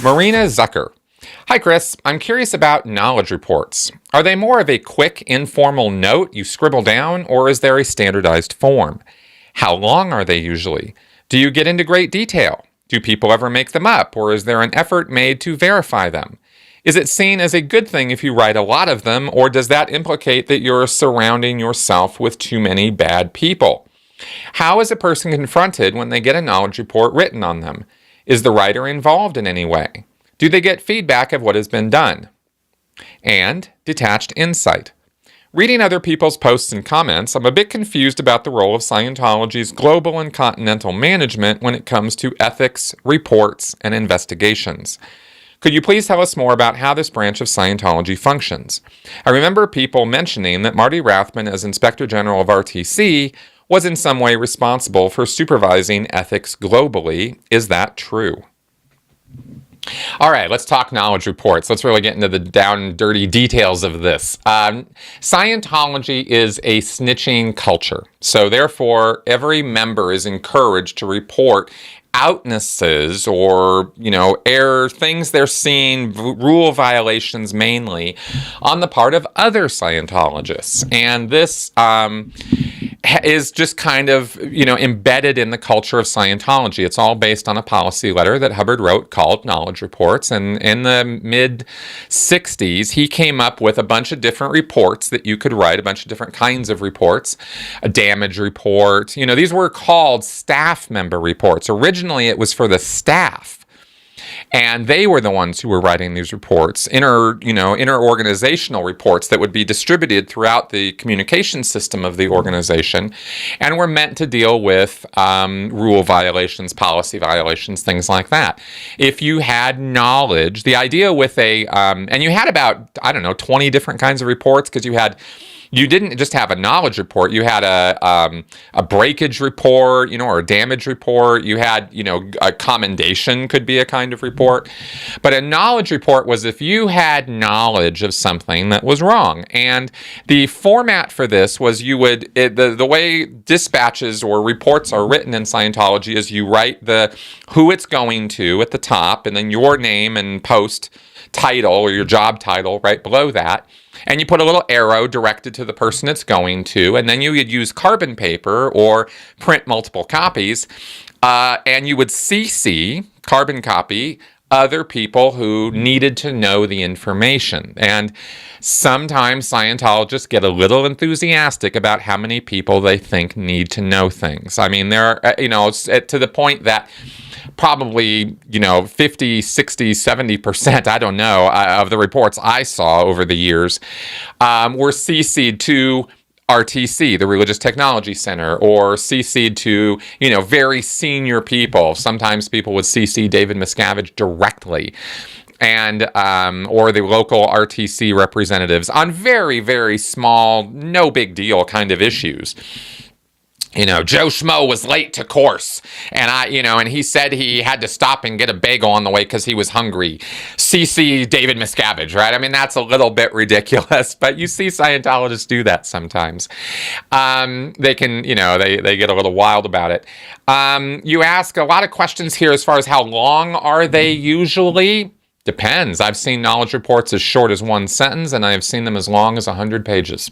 Marina Zucker. Hi, Chris. I'm curious about knowledge reports. Are they more of a quick, informal note you scribble down, or is there a standardized form? How long are they usually? Do you get into great detail? Do people ever make them up, or is there an effort made to verify them? Is it seen as a good thing if you write a lot of them, or does that implicate that you're surrounding yourself with too many bad people? How is a person confronted when they get a knowledge report written on them? Is the writer involved in any way? Do they get feedback of what has been done? And detached insight. Reading other people's posts and comments, I'm a bit confused about the role of Scientology's global and continental management when it comes to ethics, reports, and investigations. Could you please tell us more about how this branch of Scientology functions? I remember people mentioning that Marty Rathman, as Inspector General of RTC, was in some way responsible for supervising ethics globally. Is that true? All right, let's talk knowledge reports. Let's really get into the down and dirty details of this. Scientology is a snitching culture. So therefore, every member is encouraged to report outnesses or, error, things they're seeing, rule violations mainly, on the part of other Scientologists. And this is just kind of, embedded in the culture of Scientology. It's all based on a policy letter that Hubbard wrote called Knowledge Reports. And in the mid-60s, he came up with a bunch of different reports that you could write, a bunch of different kinds of reports, a damage report. These were called staff member reports. Originally, it was for the staff. And they were the ones who were writing these reports, inter-organizational reports that would be distributed throughout the communication system of the organization and were meant to deal with rule violations, policy violations, things like that. If you had knowledge, the idea with and you had about, 20 different kinds of reports because you didn't just have a knowledge report. You had a breakage report, or a damage report. You had, a commendation could be a kind of report. But a knowledge report was if you had knowledge of something that was wrong. And the format for this was the way dispatches or reports are written in Scientology is you write who it's going to at the top and then your name and post title or your job title right below that. And you put a little arrow directed to the person it's going to, and then you would use carbon paper or print multiple copies, and you would CC, carbon copy, other people who needed to know the information. And sometimes Scientologists get a little enthusiastic about how many people they think need to know things. I mean, there are, to the point that probably, 50, 60, 70%, I don't know, of the reports I saw over the years were CC'd to RTC, the Religious Technology Center, or CC'd to, very senior people. Sometimes people would CC David Miscavige directly. And or the local RTC representatives on very, very small, no big deal kind of issues. Joe Schmo was late to course, and and he said he had to stop and get a bagel on the way because he was hungry. CC David Miscavige, right? I mean, that's a little bit ridiculous, but you see Scientologists do that sometimes. They can, they get a little wild about it. You ask a lot of questions here as far as how long are they usually? Depends. I've seen knowledge reports as short as one sentence, and I've seen them as long as 100 pages.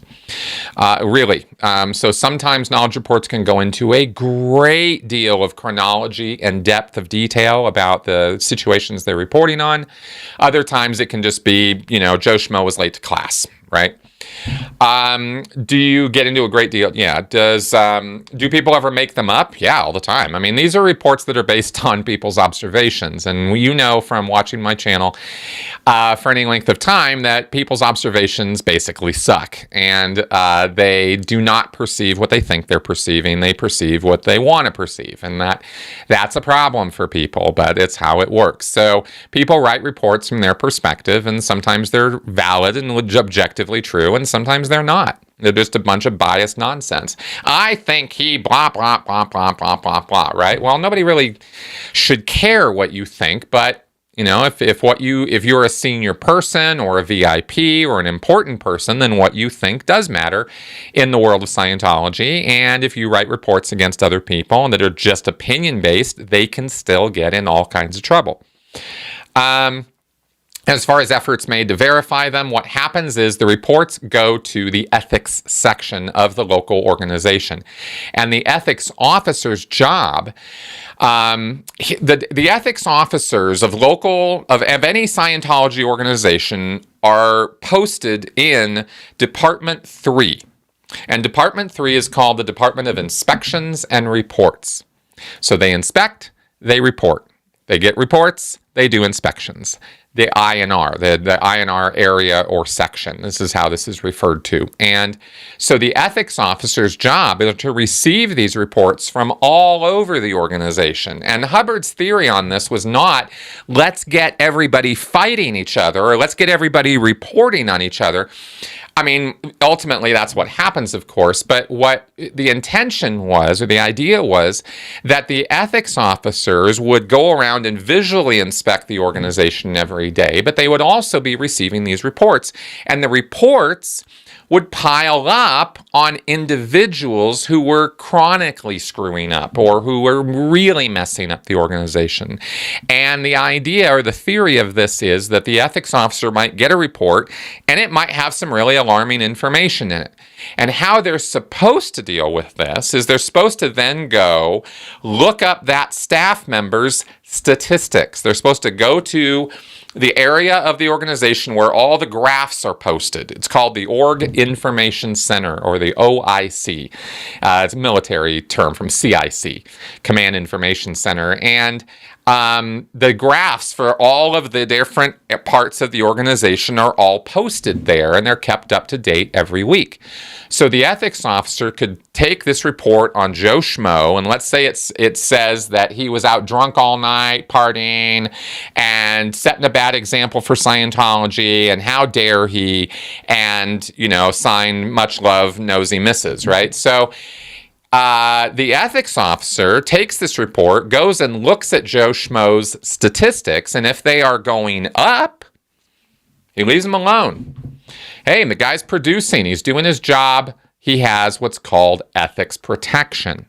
Really. So sometimes knowledge reports can go into a great deal of chronology and depth of detail about the situations they're reporting on. Other times it can just be, Joe Schmo was late to class, right? Do you get into a great deal? Yeah. Do people ever make them up? Yeah, all the time. I mean, these are reports that are based on people's observations. And from watching my channel for any length of time that people's observations basically suck. And they do not perceive what they think they're perceiving. They perceive what they want to perceive. And that's a problem for people, but it's how it works. So people write reports from their perspective, and sometimes they're valid and objectively true, and sometimes they're not. They're just a bunch of biased nonsense. I think he blah, blah, blah, blah, blah, blah, blah, right? Well, nobody really should care what you think, but if you're a senior person or a VIP or an important person, then what you think does matter in the world of Scientology. And if you write reports against other people and that are just opinion-based, they can still get in all kinds of trouble. As far as efforts made to verify them, what happens is the reports go to the ethics section of the local organization. And the ethics officer's job, the ethics officers of any Scientology organization are posted in Department 3. And Department 3 is called the Department of Inspections and Reports. So they inspect, they report. They get reports, they do inspections. The INR, the INR area or section. This is how this is referred to. And so the ethics officer's job is to receive these reports from all over the organization. And Hubbard's theory on this was not, let's get everybody fighting each other or let's get everybody reporting on each other. I mean, ultimately, that's what happens, of course, but what the intention was, or the idea was, that the ethics officers would go around and visually inspect the organization every day, but they would also be receiving these reports. And the reports would pile up on individuals who were chronically screwing up or who were really messing up the organization. And the idea or the theory of this is that the ethics officer might get a report and it might have some really alarming information in it. And how they're supposed to deal with this is they're supposed to then go look up that staff member's statistics. They're supposed to go to the area of the organization where all the graphs are posted. It's called the Org Information Center, or the OIC. It's a military term from CIC, Command Information Center. And the graphs for all of the different parts of the organization are all posted there, and they're kept up to date every week. So the ethics officer could take this report on Joe Schmo, and let's say it says that he was out drunk all night, partying, and setting a bad example for Scientology, and how dare he, and, sign much love, nosy misses, right? So the ethics officer takes this report, goes and looks at Joe Schmo's statistics, and if they are going up, he leaves them alone. Hey, the guy's producing, he's doing his job, he has what's called ethics protection.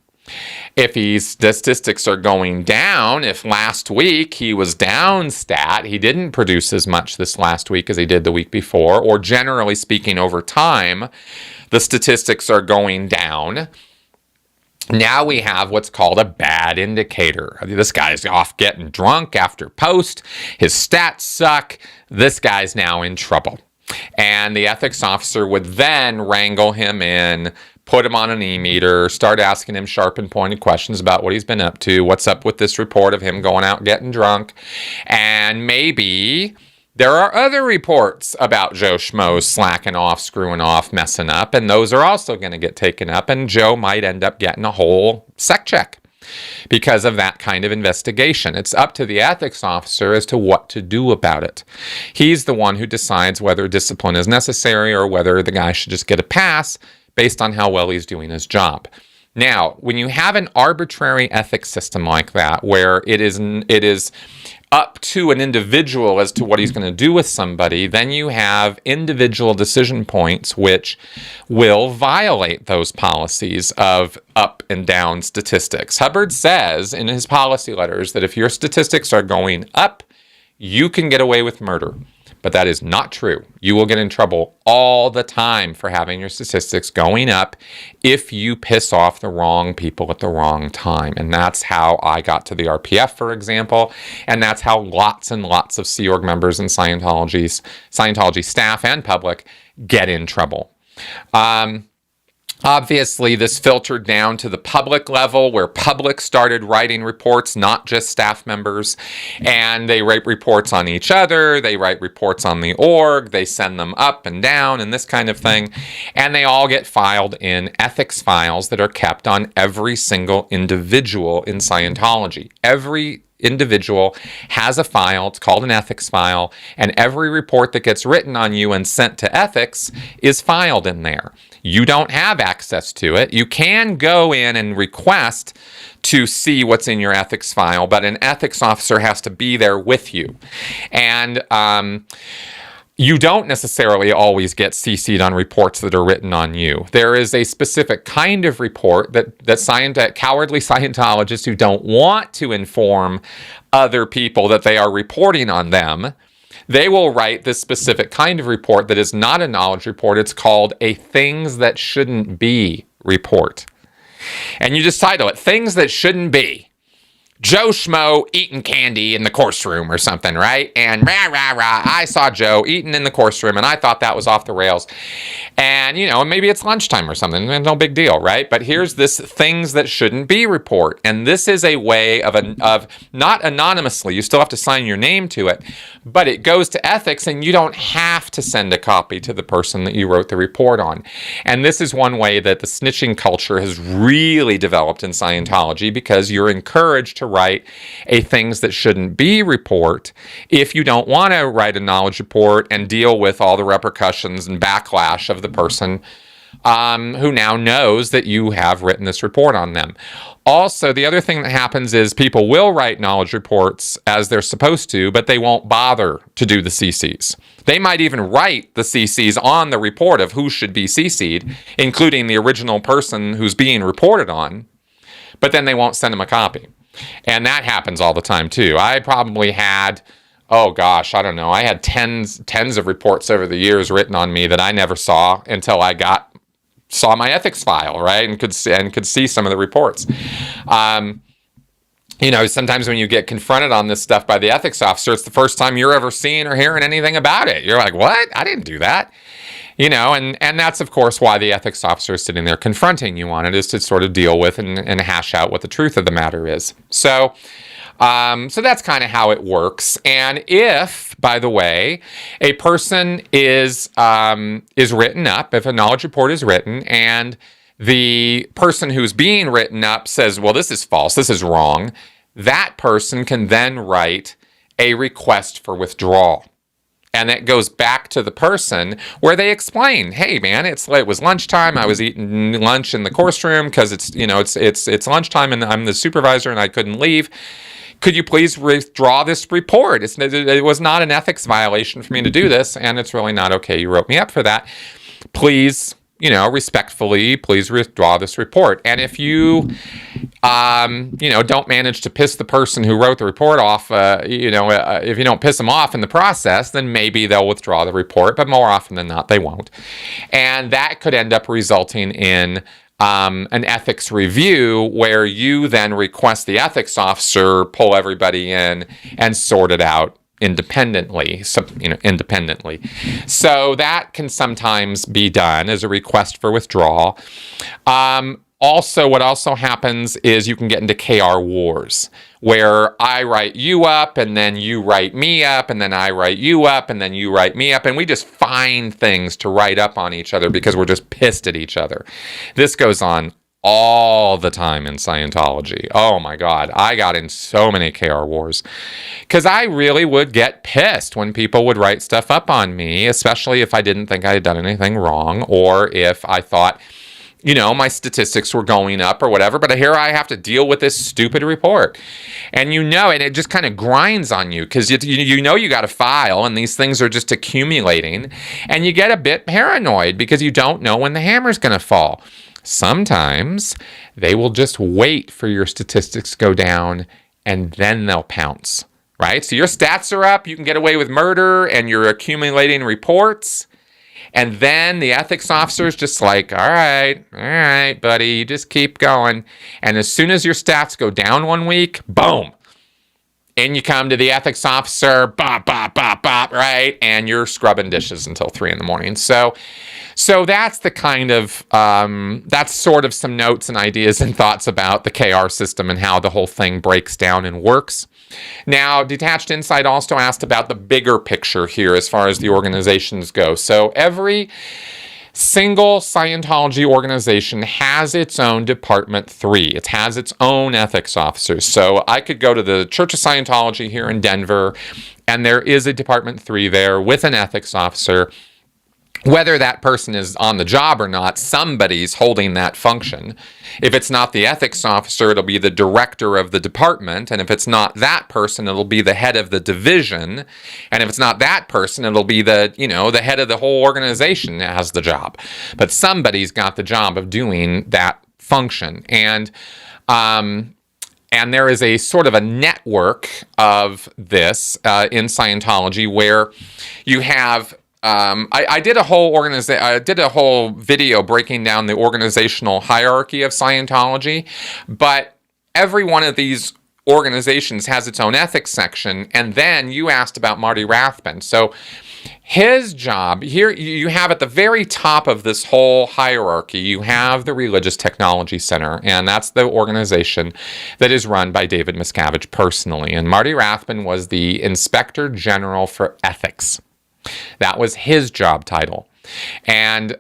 If his statistics are going down, if last week he was down stat, he didn't produce as much this last week as he did the week before, or generally speaking over time, the statistics are going down. Now we have what's called a bad indicator. This guy's off getting drunk after post. His stats suck. This guy's now in trouble. And the ethics officer would then wrangle him in, put him on an e-meter, start asking him sharp and pointed questions about what he's been up to, what's up with this report of him going out getting drunk, and maybe there are other reports about Joe Schmo slacking off, screwing off, messing up, and those are also going to get taken up, and Joe might end up getting a whole sec check because of that kind of investigation. It's up to the ethics officer as to what to do about it. He's the one who decides whether discipline is necessary or whether the guy should just get a pass based on how well he's doing his job. Now, when you have an arbitrary ethics system like that, where it is up to an individual as to what he's going to do with somebody, then you have individual decision points which will violate those policies of up and down statistics. Hubbard says in his policy letters that if your statistics are going up, you can get away with murder. But that is not true. You will get in trouble all the time for having your statistics going up if you piss off the wrong people at the wrong time. And that's how I got to the RPF, for example. And that's how lots and lots of Sea Org members and Scientology staff and public get in trouble. Obviously, this filtered down to the public level where public started writing reports, not just staff members. And they write reports on each other. They write reports on the org. They send them up and down and this kind of thing. And they all get filed in ethics files that are kept on every single individual in Scientology. Every individual has a file. It's called an ethics file. And every report that gets written on you and sent to ethics is filed in there. You don't have access to it. You can go in and request to see what's in your ethics file, but an ethics officer has to be there with you. And you don't necessarily always get CC'd on reports that are written on you. There is a specific kind of report that cowardly Scientologists who don't want to inform other people that they are reporting on them, they will write this specific kind of report that is not a knowledge report. It's called a things that shouldn't be report. And you just title it, Things That Shouldn't Be. Joe Schmo eating candy in the course room or something, right? And I saw Joe eating in the course room and I thought that was off the rails. And, maybe it's lunchtime or something. No big deal, right? But here's this things that shouldn't be report. And this is a way of not anonymously, you still have to sign your name to it, but it goes to ethics and you don't have to send a copy to the person that you wrote the report on. And this is one way that the snitching culture has really developed in Scientology, because you're encouraged to write a things that shouldn't be report if you don't want to write a knowledge report and deal with all the repercussions and backlash of the person who now knows that you have written this report on them. Also, the other thing that happens is people will write knowledge reports as they're supposed to, but they won't bother to do the CCs. They might even write the CCs on the report of who should be CC'd, including the original person who's being reported on, but then they won't send them a copy. And that happens all the time too. I probably had, I had tens of reports over the years written on me that I never saw until I saw my ethics file, right? And could see some of the reports. Sometimes when you get confronted on this stuff by the ethics officer, it's the first time you're ever seeing or hearing anything about it. You're like, what? I didn't do that. And that's, of course, why the ethics officer is sitting there confronting you on it, is to sort of deal with and hash out what the truth of the matter is. So that's kind of how it works. And if, by the way, a person is written up, if a knowledge report is written, and the person who's being written up says, well, this is false, this is wrong, that person can then write a request for withdrawal. And it goes back to the person where they explain, hey man, it was lunchtime. I was eating lunch in the course room because it's lunchtime and I'm the supervisor and I couldn't leave. Could you please withdraw this report? It was not an ethics violation for me to do this, and it's really not okay. You wrote me up for that. Please, respectfully, please withdraw this report. And if you, don't manage to piss the person who wrote the report off, if you don't piss them off in the process, then maybe they'll withdraw the report, but more often than not, they won't. And that could end up resulting in an ethics review where you then request the ethics officer pull everybody in and sort it out independently. So that can sometimes be done as a request for withdrawal. What also happens is you can get into KR wars, where I write you up and then you write me up and then I write you up and then you write me up, and we just find things to write up on each other because we're just pissed at each other. This goes on all the time in Scientology. Oh my God, I got in so many KR wars because I really would get pissed when people would write stuff up on me, especially if I didn't think I had done anything wrong, or if I thought, my statistics were going up or whatever, but here I have to deal with this stupid report. And and it just kind of grinds on you because you got to file, and these things are just accumulating, and you get a bit paranoid because you don't know when the hammer's going to fall. Sometimes they will just wait for your statistics to go down and then they'll pounce, right? So your stats are up, you can get away with murder, and you're accumulating reports. And then the ethics officer is just like, all right, buddy, you just keep going. And as soon as your stats go down 1 week, boom. In you come to the ethics officer, bop, bop, bop, bop, right? And you're scrubbing dishes until 3 a.m. So that's the kind of, that's sort of some notes and ideas and thoughts about the KR system and how the whole thing breaks down and works. Now, Detached Insight also asked about the bigger picture here as far as the organizations go. So every single Scientology organization has its own Department 3. It has its own ethics officers. So I could go to the Church of Scientology here in Denver, and there is a Department 3 there with an ethics officer. whether that person is on the job or not, somebody's holding that function. If it's not the ethics officer, it'll be the director of the department. And if it's not that person, it'll be the head of the division. And if it's not that person, it'll be the head of the whole organization that has the job. But somebody's got the job of doing that function. And there is a sort of a network of this in Scientology where you have I did a whole video breaking down the organizational hierarchy of Scientology, but every one of these organizations has its own ethics section. And then you asked about Marty Rathbun. So his job here, you have at the very top of this whole hierarchy, you have the Religious Technology Center, and that's the organization that is run by David Miscavige personally. And Marty Rathbun was the Inspector General for Ethics. That was his job title. And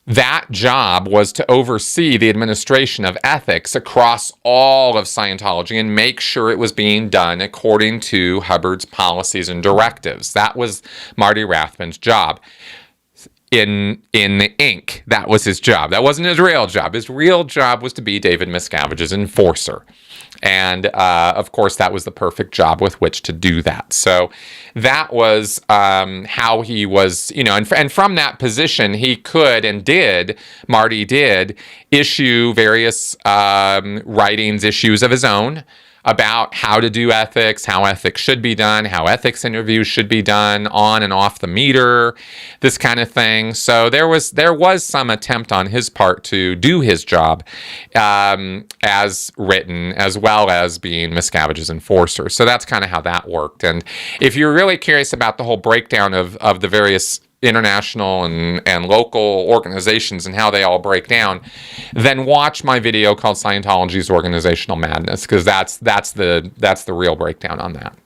that job was to oversee the administration of ethics across all of Scientology and make sure it was being done according to Hubbard's policies and directives. That was Marty Rathbun's job. In the ink, that was his job. That wasn't his real job. His real job was to be David Miscavige's enforcer. And, of course, that was the perfect job with which to do that. So that was how he was, and from that position, he could and did, Marty did, issue various writings, issues of his own about how to do ethics, how ethics should be done, how ethics interviews should be done on and off the meter, this kind of thing. So there was some attempt on his part to do his job as written, as well as being Miscavige's enforcer. So that's kind of how that worked. And if you're really curious about the whole breakdown of the various international and local organizations and how they all break down, then watch my video called Scientology's Organizational Madness, because that's the real breakdown on that.